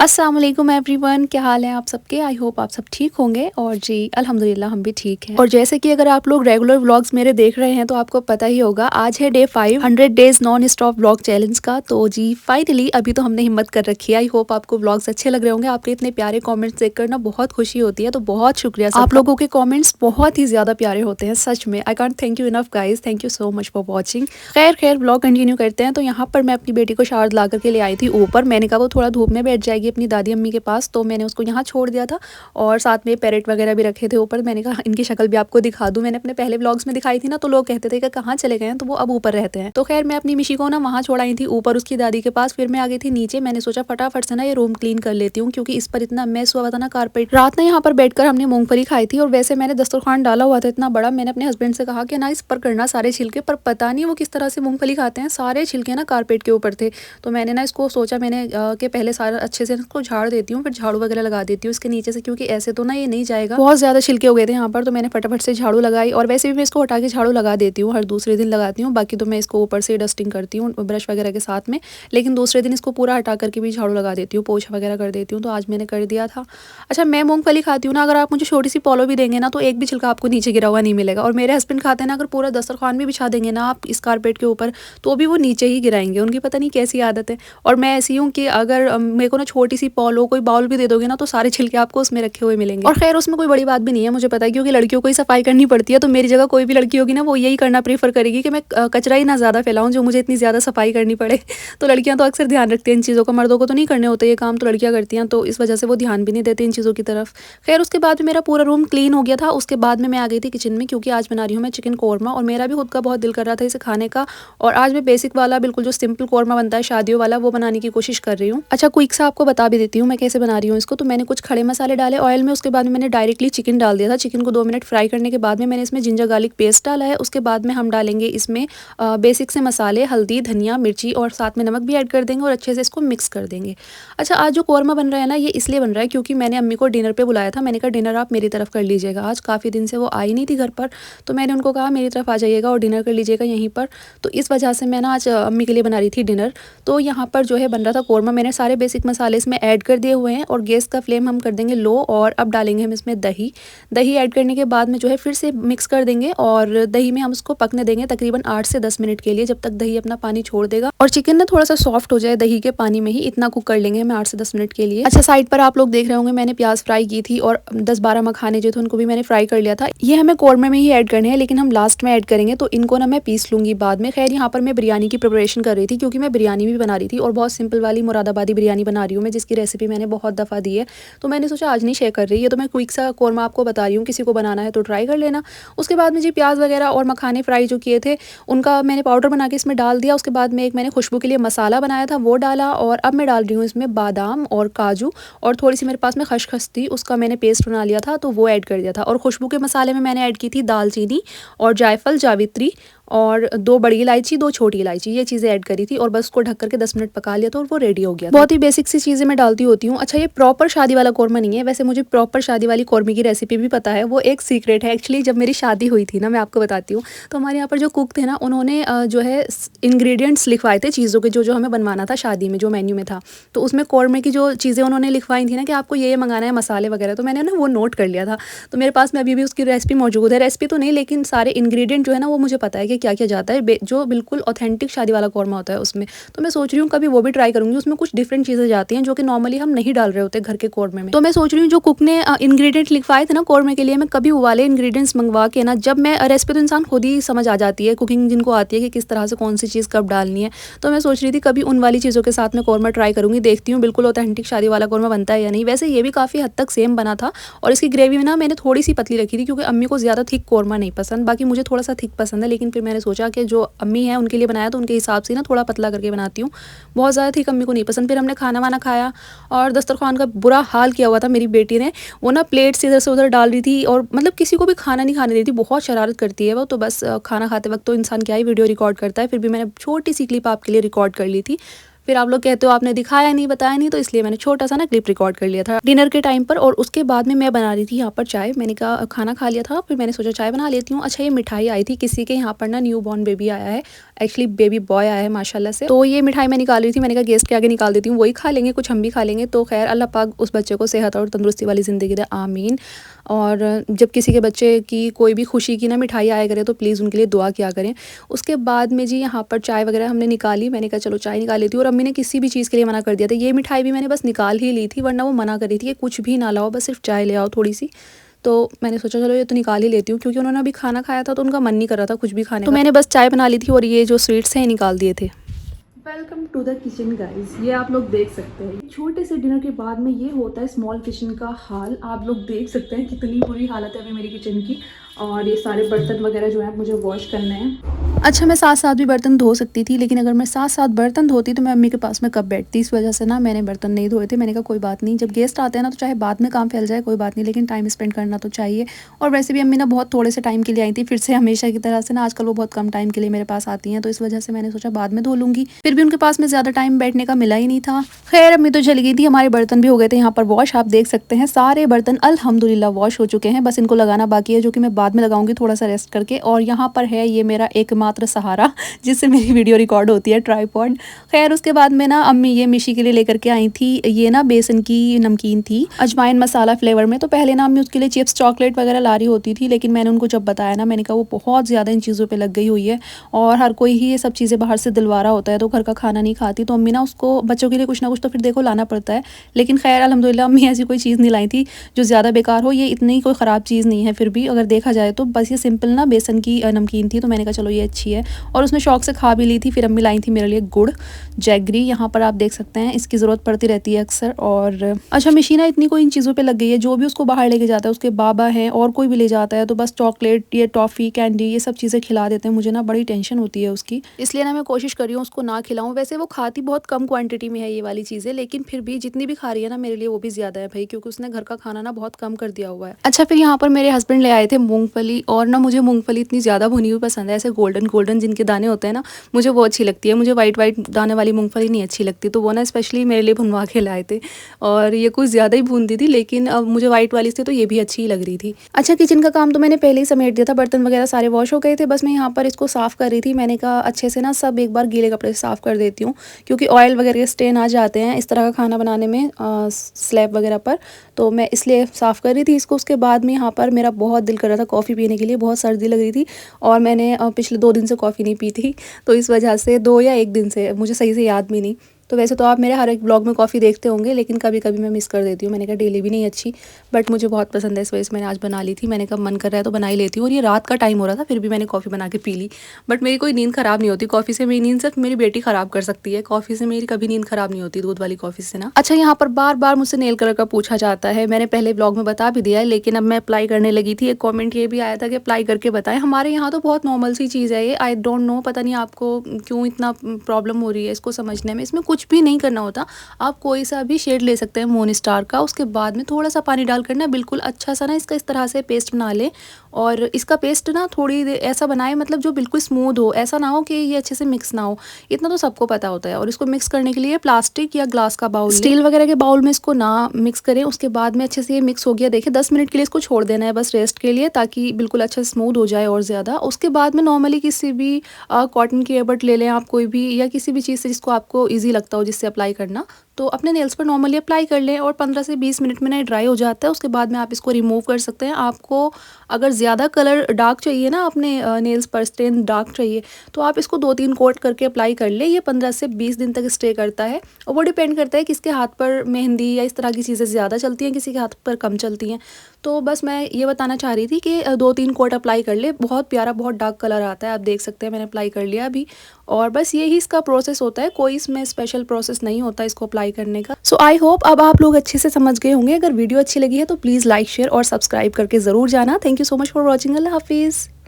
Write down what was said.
अस्सलाम वालेकुम एवरीवन, क्या हाल है आप सबके। आई होप आप सब ठीक होंगे। और जी अल्हम्दुलिल्लाह हम भी ठीक हैं। और जैसे कि अगर आप लोग रेगुलर व्लॉग्स मेरे देख रहे हैं तो आपको पता ही होगा, आज है day 5 100 days non stop vlog challenge का। तो जी फाइनली अभी तो हमने हिम्मत कर रखी है। आई होप आपको व्लॉग्स अच्छे लग रहे होंगे। आपके इतने प्यारे कॉमेंट्स देखकर ना बहुत खुशी होती है, तो बहुत शुक्रिया। आप लोगों के कॉमेंट्स बहुत ही ज्यादा प्यारे होते हैं, सच में। I can't thank you enough guys, thank you so much for watching. खैर खैर व्लॉग कंटिन्यू करते हैं। तो यहाँ पर मैं अपनी बेटी को शारद ला करके ले आई थी ऊपर। मैंने कहा वो थोड़ा धूप में बैठ जाएगी अपनी दादी अम्मी के पास, तो मैंने उसको यहाँ छोड़ दिया था। और साथ में पैरेट वगैरह भी रखे थे ऊपर। मैंने कहा इनकी शक्ल भी आपको दिखा दूं। मैंने अपने पहले व्लॉग्स में दिखाई थी ना, तो लोग कहते थे कि कहाँ चले गए हैं, तो वो अब ऊपर रहते हैं। तो खैर मैं अपनी मिशी को ना वहाँ छोड़ आई थी ऊपर उसकी दादी के पास। फिर मैं आ गई थी नीचे। मैंने सोचा फटाफट से ना ये रूम क्लीन कर लेती हूँ, क्योंकि इस पर इतना मैस हुआ था ना कारपेट। रात ना यहाँ पर बैठकर हमने मूंगफली खाई थी, और वैसे मैंने दस्तरखान डाला हुआ था इतना बड़ा। मैंने अपने हस्बैंड से कहा कि ना इस पर करना सारे छिलके, पर पता नहीं वो किस तरह से मूंगफली खाते हैं, सारे छिलके ना कारपेट के ऊपर थे। तो मैंने ना इसको सोचा, मैंने कि पहले सारा अच्छे से इसको झाड़ देती हूँ, फिर झाड़ू वगैरह लगा देती हूँ इसके नीचे से, क्योंकि ऐसे तो ना ये नहीं जाएगा। बहुत ज्यादा छिलके हो गए थे यहाँ पर, तो मैंने फटाफट से झाड़ू लगाई। और वैसे भी मैं इसको हटा के झाड़ू लगा देती हूँ, हर दूसरे दिन लगाती हूँ। बाकी तो मैं इसको ऊपर से डस्टिंग करती हूँ ब्रश वगैरह के साथ में, लेकिन दूसरे दिन इसको पूरा हटा करके भी झाड़ू लगा देती हूँ, पोछा वगैरह कर देती हूँ। तो आज मैंने कर दिया था। अच्छा, मैं मूंगफली खाती हूँ ना, अगर आप मुझे छोटी सी पॉलो भी देंगे ना, तो एक भी छिलका आपको नीचे गिरा हुआ नहीं मिलेगा। और मेरे हस्बैंड खाते हैं ना, अगर पूरा दस्तरखान भी बिछा देंगे ना आप इस कारपेट के ऊपर, तो भी वो नीचे ही गिराएंगे। उनकी पता नहीं कैसी आदत है। और मैं ऐसी हूँ कि अगर मेरे को ना छोटी सी पॉलो कोई बाउल भी दे दोगे ना, तो सारे छिलके आपको उसमें रखे हुए मिलेंगे। और खैर उसमें कोई बड़ी बात भी नहीं है, मुझे पता है, क्योंकि लड़कियों को ही सफाई करनी पड़ती है। तो मेरी जगह कोई भी लड़की होगी ना, वो यही करना प्रीफर करेगी कि मैं कचरा ही ना ज़्यादा फैलाऊं, जो मुझे इतनी ज़्यादा सफाई करनी पड़े। तो लड़कियां तो अक्सर ध्यान रखती हैं इन चीज़ों का, मर्दों को तो नहीं करने होते ये काम, तो लड़कियां करती हैं। तो इस वजह से वो ध्यान भी नहीं देती इन चीज़ों की तरफ। खैर उसके बाद मेरा पूरा रूम क्लीन हो गया था। उसके बाद में मैं आ गई थी किचन में, क्योंकि आज बना रही हूँ मैं चिकन कौरमा। और मेरा भी खुद का बहुत दिल कर रहा था इसे खाने का। और आज मैं बेसिक वाला, बिल्कुल जो सिंपल कौरमा बनता है शादियों वाला, वो बनाने की कोशिश कर रही हूँ। अच्छा, क्विक सा आपको बता भी देती हूँ मैं कैसे बना रही हूँ इसको। तो मैंने कुछ खड़े मसाले डाले ऑयल में, उसके बाद में मैंने डायरेक्टली चिकन डाल दिया था। चिकन को 2 मिनट फ्राई करने के बाद में मैंने इसमें जिंजर गार्लिक पेस्ट डाला है। उसके बाद में हम डालेंगे इसमें बेसिक से मसाले, हल्दी, धनिया, मिर्ची, और साथ में नमक भी ऐड कर देंगे, और अच्छे से इसको मिक्स कर देंगे। अच्छा, आज जो कौरमा बन रहा है ना, ये इसलिए बन रहा है क्योंकि मैंने अम्मी को डिनर पे बुलाया था। मैंने कहा डिनर आप मेरी तरफ कर लीजिएगा, आज काफ़ी दिन से वो आई नहीं थी घर पर। तो मैंने उनको कहा मेरी तरफ आ जाइएगा और डिनर कर लीजिएगा यहीं पर। तो इस वजह से मैं ना आज अम्मी के लिए बना रही थी डिनर। तो यहाँ पर जो है बन रहा था कौरमा। मैंने सारे बेसिक मसाले इसमें ऐड कर दिए हुए हैं, और गैस का फ्लेम हम कर देंगे लो। और अब डालेंगे हम इसमें दही। दही ऐड करने के बाद में जो है फिर से मिक्स कर देंगे, और दही में हम उसको पकने देंगे तकरीबन 8 से 10 मिनट के लिए, जब तक दही अपना पानी छोड़ देगा और चिकन ना थोड़ा सा सॉफ्ट हो जाए दही के पानी में ही। इतना कुक कर लेंगे हम 8 से 10 मिनट के लिए। अच्छा, साइड पर आप लोग देख रहे होंगे मैंने प्याज फ्राई की थी, और 10-12 मखाने जो थे उनको भी मैंने फ्राई कर लिया था। ये हमें कौरमे में ही ऐड करने हैं, लेकिन हम लास्ट में ऐड करेंगे, तो इनको ना मैं पीस लूंगी बाद में। खैर यहाँ पर मैं बिरयानी की प्रिपरेशन कर रही थी, क्योंकि मैं बिरयानी भी बना रही थी, और बहुत सिंपल वाली मुरादाबादी बिरयानी बना रही हूँ मैं, जिसकी रेसिपी मैंने बहुत दफ़ा दी है। तो मैंने सोचा आज नहीं शेयर कर रही है, तो मैं क्विक सा कौरमा आपको बता रही हूँ, किसी को बनाना है तो ट्राई कर लेना। उसके बाद में जी प्याज वगैरह और मखाने फ्राई जो किए थे, उनका मैंने पाउडर बना के इसमें डाल दिया। उसके बाद में एक मैंने खुशबू के लिए मसाला बनाया था, वो डाला। और अब मैं डाल रही हूँ इसमें बादाम और काजू, और थोड़ी सी मेरे पास में खसखस थी, उसका मैंने पेस्ट बना लिया था, तो वो ऐड कर दिया था। और खुशबू के मसाले में मैंने ऐड की थी दालचीनी और जायफल, जावित्री, और 2 बड़ी इलायची, 2 छोटी इलायची, ये चीज़ें ऐड करी थी। और बस उसको ढक करके 10 मिनट पका लिया था, और वो रेडी हो गया था। बहुत ही बेसिक सी चीज़ें मैं डालती होती हूँ। अच्छा, ये प्रॉपर शादी वाला कौरमा नहीं है, वैसे मुझे प्रॉपर शादी वाली कौरमे की रेसिपी भी पता है, वो एक सीक्रेट है। एक्चुअली जब मेरी शादी हुई थी ना, मैं आपको बताती हूँ, तो हमारे यहाँ पर जो कुक थे ना, उन्होंने जो है इंग्रेडिएंट्स लिखवाए थे चीज़ों के, जो हमें बनवाना था शादी में, जो मेन्यू में था। तो उसमें कौरमे की जो चीज़ें उन्होंने लिखवाई थी ना, कि आपको ये मंगाना है, मसाले वगैरह, तो मैंने ना वो नोट कर लिया था। तो मेरे पास में अभी भी उसकी रेसिपी मौजूद है। रेसिपी तो नहीं, लेकिन सारे इंग्रेडिएंट जो है ना, वो मुझे पता है कि क्या क्या जाता है, जो बिल्कुल ऑथेंटिक शादी वाला कौरमा होता है उसमें। तो मैं सोच रही हूँ कभी वो भी ट्राई करूँगी। उसमें कुछ डिफरेंट चीज़ें जाती हैं, जो कि नॉर्मली हम नहीं डाल रहे होते घर के कौरमे में। तो मैं सोच रही हूँ जो कुक ने इंग्रेडिएंट लिखवाए थे ना कौरमे के लिए, मैं कभी वो वाले इंग्रेडिएंट्स मंगवा के ना, जब मैं रेसिपी तो इंसान खुद ही समझ आ जाती है, कुकिंग जिनको आती है कि किस तरह से कौन सी चीज़ कब डालनी है। तो मैं सोच रही थी कभी उन वाली चीज़ों के साथ में कौरमा ट्राई करूँगी, देखती हूँ बिल्कुल ऑथेंटिक शादी वाला कौरमा बनता है या नहीं। वैसे ये भी काफ़ी हद तक सेम बना था, और इसकी ग्रेवी में ना मैंने थोड़ी सी पतली रखी थी, क्योंकि अम्मी को ज़्यादा थिक कौरमा नहीं पसंद। बाकी मुझे थोड़ा सा थिक पसंद है, लेकिन फिर मैंने सोचा कि जो अम्मी है उनके लिए बनाया, तो उनके हिसाब से ना थोड़ा पतला करके बनाती हूँ। बहुत ज़्यादा थिक अम्मी को नहीं पसंद। फिर हमने खाना वाना खाया, और दस्तरखान का बुरा हाल किया हुआ था मेरी बेटी ने। वो ना प्लेट से इधर से उधर डाल रही थी, और मतलब किसी को भी खाना नहीं खाने देती, बहुत शरारत करती है वो। तो बस खाना खाते वक्त तो इंसान क्या ही वीडियो रिकॉर्ड करता है, फिर भी मैंने छोटी सी क्लिप आपके लिए रिकॉर्ड कर ली थी। फिर आप लोग कहते हो आपने दिखाया नहीं, बताया नहीं, तो इसलिए मैंने छोटा सा ना क्लिप रिकॉर्ड कर लिया था डिनर के टाइम पर। और उसके बाद में मैं बना रही थी यहाँ पर चाय। मैंने कहा खाना खा लिया था, फिर मैंने सोचा चाय बना लेती हूँ। अच्छा, ये मिठाई आई थी किसी के यहाँ पर ना, न्यू बॉर्न बेबी आया है, एक्चुअली बेबी बॉय आया है माशाल्लाह से। तो ये मिठाई मैं निकाल रही थी, मैंने कहा गेस्ट के आगे निकाल देती हूँ, वही खा लेंगे, कुछ हम भी खा लेंगे। तो खैर अल्लाह पाक उस बच्चे को सेहत और तंदुरुस्ती वाली ज़िंदगी दे, आमीन। और जब किसी के बच्चे की कोई भी खुशी की ना मिठाई आया करे तो प्लीज़ उनके लिए दुआ किया करें। उसके बाद में जी यहाँ पर चाय वगैरह हमने निकाली। मैंने कहा चलो चाय निकाल लेती हूँ, और अम्मी ने किसी भी चीज़ के लिए मना कर दिया था। ये मिठाई भी मैंने बस निकाल ही ली थी, वरना वो मना कर रही थी कि कुछ भी ना लाओ, बस सिर्फ चाय ले आओ थोड़ी सी। तो मैंने सोचा चलो ये तो निकाल ही लेती हूँ, क्योंकि उन्होंने अभी खाना खाया था तो उनका मन नहीं कर रहा था कुछ भी खाने का। तो मैंने बस चाय बना ली थी और ये जो स्वीट्स हैं निकाल दिए थे। Welcome to the kitchen guys. ये आप लोग देख सकते हैं छोटे से डिनर के बाद में ये होता है स्मॉल किचन का हाल। आप लोग देख सकते हैं कितनी बुरी हालत है अभी मेरी किचन की। और ये सारे बर्तन वगैरह जो है मुझे वॉश करने हैं। अच्छा, मैं साथ साथ भी बर्तन धो सकती थी, लेकिन अगर मैं साथ साथ बर्तन धोती तो मैं अम्मी के पास में कब बैठती। इस वजह से ना मैंने बर्तन नहीं धोए थे। मैंने कहा कोई बात नहीं, जब गेस्ट आते हैं ना तो चाहे बाद में काम फैल जाए कोई बात नहीं, लेकिन टाइम स्पेंड करना तो चाहिए। और वैसे भी अम्मी ना बहुत थोड़े से टाइम के लिए आई थी, फिर से हमेशा की तरह से ना आजकल वो बहुत कम टाइम के लिए मेरे पास आती हैं, तो इस वजह से मैंने सोचा बाद में धो लूँगी। फिर भी उनके पास में ज़्यादा टाइम बैठने का मिला ही नहीं था। खैर अम्मी तो चली गई थी, हमारे बर्तन भी हो गए थे यहाँ पर वॉश। आप देख सकते हैं सारे बर्तन अल्हम्दुलिल्लाह वॉश हो चुके हैं, बस इनको लगाना बाकी है, जो कि मैं बाद में लगाऊंगी थोड़ा सा रेस्ट करके। और यहाँ पर है ये मेरा एकमात्र सहारा जिससे मेरी वीडियो रिकॉर्ड होती है, ट्राइपॉड। खैर उसके बाद में ना अम्मी ये मिशी के लिए लेकर के आई थी। ये ना बेसन की नमकीन थी अजवाइन मसाला फ्लेवर में। तो पहले ना अम्मी उसके लिए चिप्स चॉकलेट वगैरह ला रही होती थी, लेकिन मैंने उनको जब बताया ना, मैंने कहा वो बहुत ज़्यादा इन चीज़ों पर लग गई हुई है और हर कोई ही ये सब चीज़ें बाहर से दिलवा रहा होता है, तो घर का खाना नहीं खाती। तो अम्मी ना उसको बच्चों के लिए कुछ ना कुछ तो फिर देखो लाना पड़ता है। लेकिन खैर अल्हम्दुलिल्लाह अम्मी ऐसी कोई चीज़ नहीं लाई थी जो ज़्यादा बेकार हो। ये इतनी कोई ख़राब चीज़ नहीं है, फिर भी अगर देखा जाए तो बस ये सिंपल ना बेसन की नमकीन थी। तो मैंने कहा चलो ये अच्छी है, और उसने शौक से खा भी ली थी। फिर अम्मी लाई थी मेरे लिए गुड़ जैगरी, यहाँ पर आप देख सकते हैं, इसकी ज़रूरत पड़ती रहती है अक्सर। और अच्छा मिशीना इतनी कोई इन चीज़ों पे लग गई है, जो भी उसको बाहर लेके जाता है, उसके बाबा हैं और कोई भी ले जाता है तो बस चॉकलेट, ये टॉफ़ी, कैंडी, ये सब चीज़ें खिला देते हैं। मुझे ना बड़ी टेंशन होती है उसकी, इसलिए ना मैं कोशिश कर रही हूँ उसको ना खिलाऊँ। वैसे वो खाती बहुत कम क्वान्टिटी में है ये वाली चीज़ें, लेकिन फिर भी जितनी भी खा रही है ना मेरे लिए वो भी ज़्यादा है भाई, क्योंकि उसने घर का खाना ना बहुत कम कर दिया हुआ है। अच्छा, फिर यहाँ पर मेरे हस्बैंड ले आए थे मूंगफली, और ना मुझे मूंगफली इतनी ज़्यादा भुनी हुई पसंद है, ऐसे गोल्डन गोल्डन जिनके दाने होते हैं ना, मुझे वो अच्छी लगती है। मुझे वाइट वाइट दाने वाली मूंगफली नहीं अच्छी लगती, तो वो ना स्पेशली मेरे लिए भुनवा के लाए थे। और ये कुछ ज़्यादा ही भून दी थी, लेकिन अब मुझे वाइट वाली से तो ये भी अच्छी ही लग रही थी। अच्छा, किचन का काम तो मैंने पहले ही समेट दिया था, बर्तन वगैरह सारे वॉश हो गए थे, बस मैं यहाँ पर इसको साफ़ कर रही थी। मैंने कहा अच्छे से ना सब एक बार गीले कपड़े से साफ़ कर देती हूँ, क्योंकि ऑयल वगैरह के स्टेन आ जाते हैं इस तरह का खाना बनाने में स्लैब वगैरह पर, तो मैं इसलिए साफ़ कर रही थी इसको। उसके बाद में यहाँ पर मेरा बहुत दिल कर रहा था कॉफ़ी पीने के लिए, बहुत सर्दी लग रही थी और मैंने पिछले 2 दिन से कॉफ़ी नहीं पी थी, तो इस वजह से 2 या 1 दिन से, मुझे सही से याद भी नहीं। तो वैसे तो आप मेरे हर एक ब्लॉग में कॉफ़ी देखते होंगे, लेकिन कभी कभी मैं मिस कर देती हूँ। मैंने कहा डेली भी नहीं अच्छी, बट मुझे बहुत पसंद है, इस वजह से मैंने आज बना ली थी। मैंने कहा मन कर रहा है तो बना ही लेती हूँ, और ये रात का टाइम हो रहा था फिर भी मैंने कॉफ़ी बना के पी ली। बट मेरी कोई नींद ख़राब नहीं होती कॉफ़ी से, मेरी नींद सिर्फ मेरी बेटी ख़राब कर सकती है, कॉफ़ी से मेरी कभी नींद ख़राब नहीं होती, दूध वाली कॉफ़ी से ना। अच्छा, यहाँ पर बार बार मुझसे नेल कलर का पूछा जाता है, मैंने पहले ब्लॉग में बता भी दिया है, लेकिन अब मैं अप्लाई करने लगी थी। एक कॉमेंट ये भी आया था कि अप्लाई करके बताएं। हमारे यहाँ तो बहुत नॉर्मल सी चीज़ है ये, आई डोंट नो, पता नहीं आपको क्यों इतना प्रॉब्लम हो रही है इसको समझने में। इसमें कुछ भी नहीं करना होता, आप कोई सा भी शेड ले सकते हैं मून स्टार का। उसके बाद में थोड़ा सा पानी डाल कर ना बिल्कुल अच्छा सा ना इसका इस तरह से पेस्ट बना ले, और इसका पेस्ट ना थोड़ी ऐसा बनाए, मतलब जो बिल्कुल स्मूथ हो, ऐसा ना हो कि ये अच्छे से मिक्स ना हो, इतना तो सबको पता होता है। और इसको मिक्स करने के लिए प्लास्टिक या ग्लास का बाउल, स्टील वगैरह के बाउल में इसको ना मिक्स करें। उसके बाद में अच्छे से ये मिक्स हो गया, देखिए 10 मिनट के लिए इसको छोड़ देना है बस रेस्ट के लिए, ताकि बिल्कुल अच्छा स्मूथ हो जाए और ज़्यादा। उसके बाद में नॉर्मली किसी भी कॉटन की एयरबड ले लें आप कोई भी, या किसी भी चीज़ से जिसको आपको ईजी लगता हो जिससे अप्लाई करना, तो अपने नेल्स पर नॉर्मली अप्लाई कर लें और 15 से 20 मिनट में ना ड्राई हो जाता है। उसके बाद में आप इसको रिमूव कर सकते हैं। आपको अगर ज़्यादा कलर डार्क चाहिए ना, अपने नेल्स पर स्टेन डार्क चाहिए, तो आप इसको 2-3 कोट करके अप्लाई कर ले। ये 15 से 20 दिन तक स्टे करता है, और वो डिपेंड करता है किसके हाथ पर मेहंदी या इस तरह की चीज़ें ज़्यादा चलती हैं, किसी के हाथ पर कम चलती हैं। तो बस मैं ये बताना चाह रही थी कि 2-3 कोट अप्लाई कर ले, बहुत प्यारा, बहुत डार्क कलर आता है, आप देख सकते हैं मैंने अप्लाई कर लिया अभी। और बस यही इसका प्रोसेस होता है, कोई इसमें स्पेशल प्रोसेस नहीं होता इसको अप्लाई करने का। सो आई होप अब आप लोग अच्छे से समझ गए होंगे। अगर वीडियो अच्छी लगी है तो प्लीज़ लाइक, शेयर और सब्सक्राइब करके ज़रूर जाना। Thank you so much for watching. अल्लाह हाफिज़।